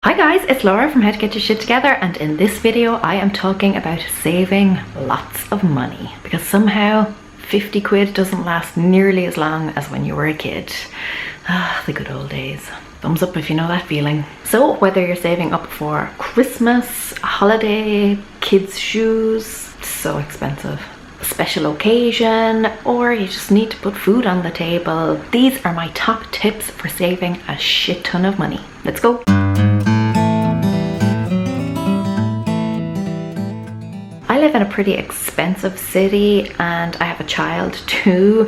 Hi guys, it's Laura from How to Get Your Shit Together, and in this video I am talking about saving lots of money because somehow 50 quid doesn't last nearly as long as when you were a kid. Ah, the good old days. Thumbs up if you know that feeling. So whether you're saving up for Christmas, a holiday, kids' shoes, so expensive, a special occasion, or you just need to put food on the table, these are my top tips for saving a shit ton of money. Let's go. I live in a pretty expensive city and I have a child too,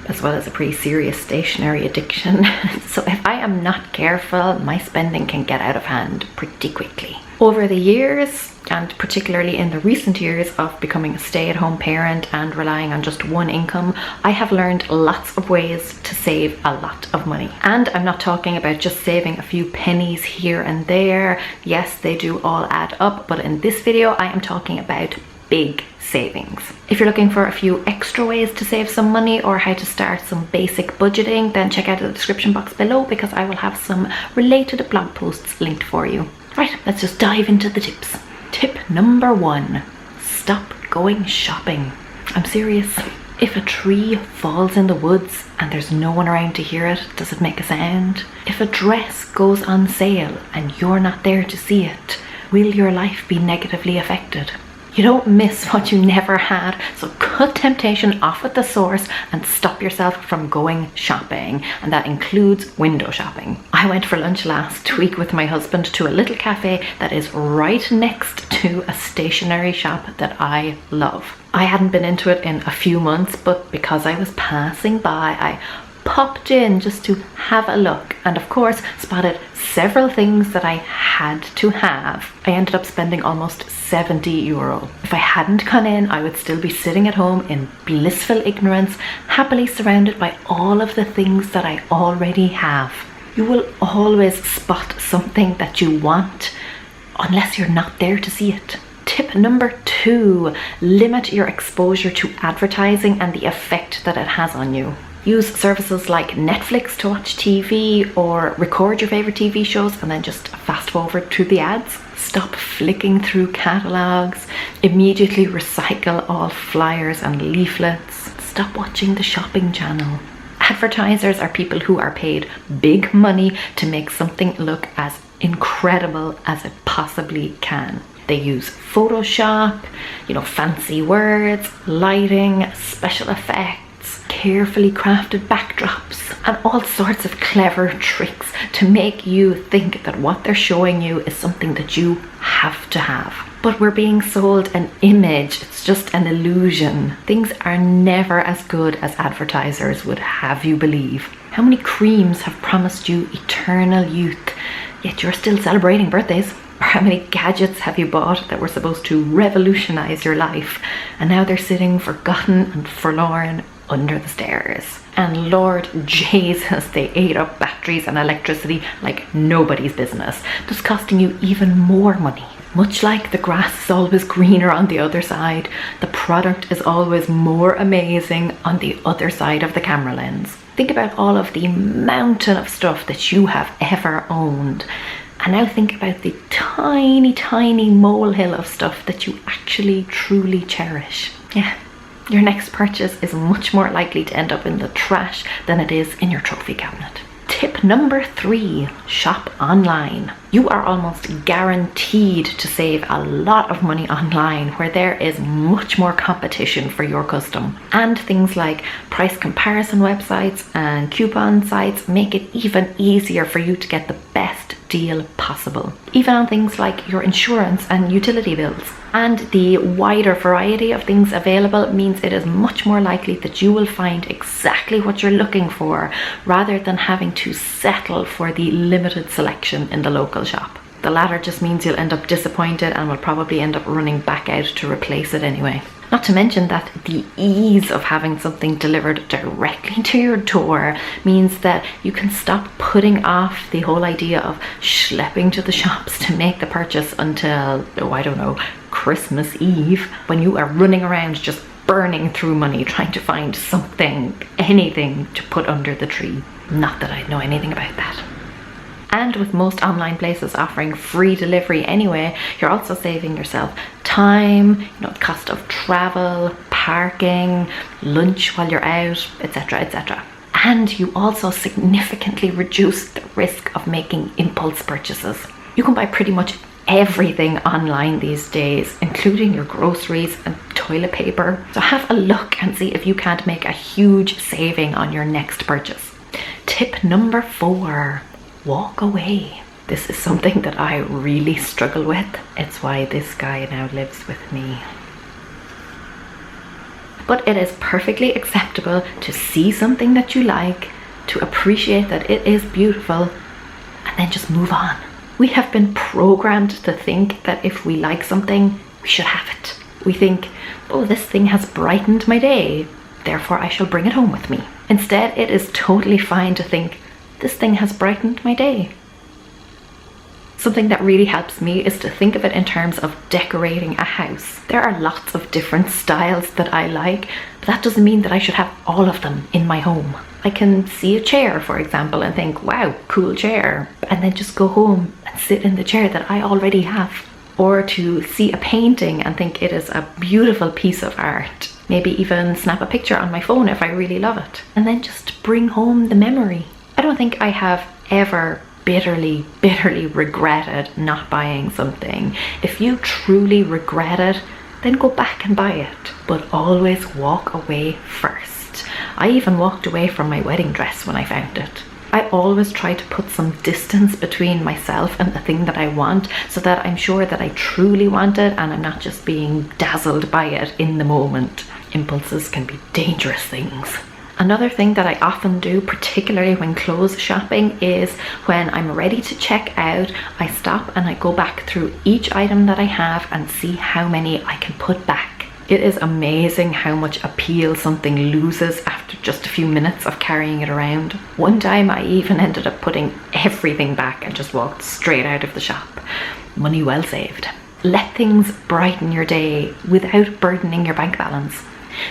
as well as a pretty serious stationery addiction. So if I am not careful, my spending can get out of hand pretty quickly. Over the years, and particularly in the recent years of becoming a stay-at-home parent and relying on just one income, I have learned lots of ways to save a lot of money. And I'm not talking about just saving a few pennies here and there. Yes, they do all add up, but in this video I am talking about big savings. If you're looking for a few extra ways to save some money or how to start some basic budgeting, then check out the description box below because I will have some related blog posts linked for you. Right, let's just dive into the tips. Tip number 1, stop going shopping. I'm serious. If a tree falls in the woods and there's no one around to hear it, does it make a sound? If a dress goes on sale and you're not there to see it, will your life be negatively affected? You don't miss what you never had, so cut temptation off at the source and stop yourself from going shopping, and that includes window shopping. I went for lunch last week with my husband to a little cafe that is right next to a stationery shop that I love. I hadn't been into it in a few months, but because I was passing by, I popped in just to have a look and of course spotted several things that I had to have. I ended up spending almost €70. If I hadn't gone in, I would still be sitting at home in blissful ignorance, happily surrounded by all of the things that I already have. You will always spot something that you want unless you're not there to see it. Tip number 2, limit your exposure to advertising and the effect that it has on you. Use services like Netflix to watch TV or record your favorite TV shows and then just fast forward through the ads. Stop flicking through catalogs. Immediately recycle all flyers and leaflets. Stop watching the shopping channel. Advertisers are people who are paid big money to make something look as incredible as it possibly can. They use Photoshop, fancy words, lighting, special effects, carefully crafted backdrops, and all sorts of clever tricks to make you think that what they're showing you is something that you have to have. But we're being sold an image, it's just an illusion. Things are never as good as advertisers would have you believe. How many creams have promised you eternal youth, yet you're still celebrating birthdays? Or how many gadgets have you bought that were supposed to revolutionize your life, and now they're sitting forgotten and forlorn under the stairs? And Lord Jesus, they ate up batteries and electricity like nobody's business, thus costing you even more money. Much like the grass is always greener on the other side, the product is always more amazing on the other side of the camera lens. Think about all of the mountain of stuff that you have ever owned, and now think about the tiny, tiny molehill of stuff that you actually truly cherish. Yeah. Your next purchase is much more likely to end up in the trash than it is in your trophy cabinet. Tip number 3, shop online. You are almost guaranteed to save a lot of money online where there is much more competition for your custom. And things like price comparison websites and coupon sites make it even easier for you to get the best deal possible, even on things like your insurance and utility bills. And the wider variety of things available means it is much more likely that you will find exactly what you're looking for rather than having to settle for the limited selection in the local shop. The latter just means you'll end up disappointed and will probably end up running back out to replace it anyway. Not to mention that the ease of having something delivered directly to your door means that you can stop putting off the whole idea of schlepping to the shops to make the purchase until, Christmas Eve, when you are running around just burning through money trying to find something, anything to put under the tree. Not that I know anything about that. And with most online places offering free delivery anyway, you're also saving yourself time, the cost of travel, parking, lunch while you're out, etc., etc. And you also significantly reduce the risk of making impulse purchases. You can buy pretty much everything online these days, including your groceries and toilet paper. So have a look and see if you can't make a huge saving on your next purchase. Tip number 4, walk away. This is something that I really struggle with. It's why this guy now lives with me. But it is perfectly acceptable to see something that you like, to appreciate that it is beautiful, and then just move on. We have been programmed to think that if we like something, we should have it. We think, oh, this thing has brightened my day, therefore I shall bring it home with me. Instead, it is totally fine to think, this thing has brightened my day. Something that really helps me is to think of it in terms of decorating a house. There are lots of different styles that I like, but that doesn't mean that I should have all of them in my home. I can see a chair, for example, and think, wow, cool chair, and then just go home and sit in the chair that I already have. Or to see a painting and think it is a beautiful piece of art. Maybe even snap a picture on my phone if I really love it. And then just bring home the memory. I don't think I have ever bitterly regretted not buying something. If you truly regret it, then go back and buy it. But always walk away first. I even walked away from my wedding dress when I found it. I always try to put some distance between myself and the thing that I want, so that I'm sure that I truly want it and I'm not just being dazzled by it in the moment. Impulses can be dangerous things. Another thing that I often do, particularly when clothes shopping, is when I'm ready to check out, I stop and I go back through each item that I have and see how many I can put back. It is amazing how much appeal something loses after just a few minutes of carrying it around. One time I even ended up putting everything back and just walked straight out of the shop. Money well saved. Let things brighten your day without burdening your bank balance.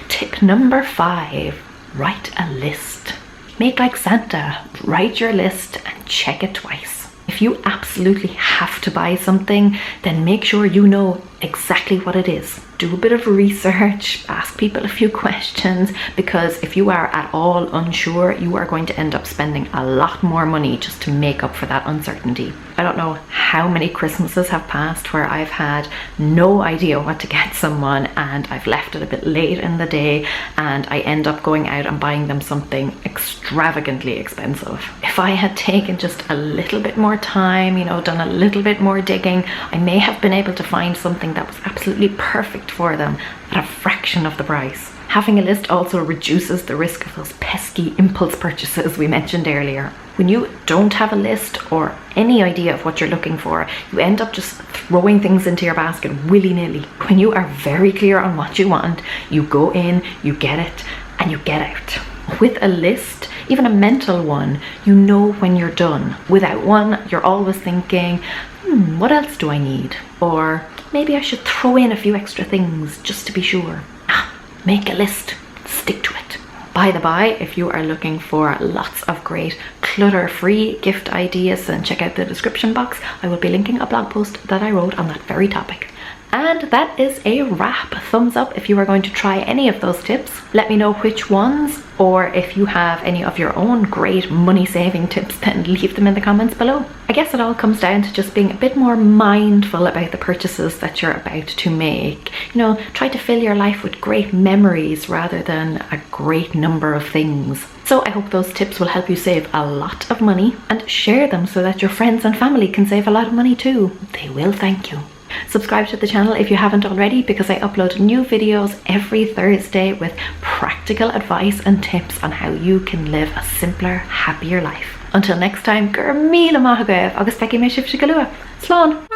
Tip number 5, write a list. Make like Santa, write your list and check it twice. If you absolutely have to buy something, then make sure you know exactly what it is. Do a bit of research, ask people a few questions, because if you are at all unsure, you are going to end up spending a lot more money just to make up for that uncertainty. I don't know how many Christmases have passed where I've had no idea what to get someone and I've left it a bit late in the day and I end up going out and buying them something extravagantly expensive. If I had taken just a little bit more time, done a little bit more digging, I may have been able to find something that was absolutely perfect for them at a fraction of the price. Having a list also reduces the risk of those pesky impulse purchases we mentioned earlier. When you don't have a list or any idea of what you're looking for, you end up just throwing things into your basket willy-nilly. When you are very clear on what you want, you go in, you get it, and you get out. With a list, even a mental one, you know when you're done. Without one, you're always thinking, what else do I need? Or maybe I should throw in a few extra things just to be sure. Make a list, stick to it. By the by, if you are looking for lots of great clutter-free gift ideas, then check out the description box. I will be linking a blog post that I wrote on that very topic. And that is a wrap. Thumbs up if you are going to try any of those tips. Let me know which ones, or if you have any of your own great money-saving tips, then leave them in the comments below. I guess it all comes down to just being a bit more mindful about the purchases that you're about to make. Try to fill your life with great memories rather than a great number of things. So I hope those tips will help you save a lot of money, and share them so that your friends and family can save a lot of money too. They will thank you. Subscribe to the channel if you haven't already, because I upload new videos every Thursday with practical advice and tips on how you can live a simpler, happier life. Until next time, gur míle maith agaibh agus feici mé sibh go luath. Slán!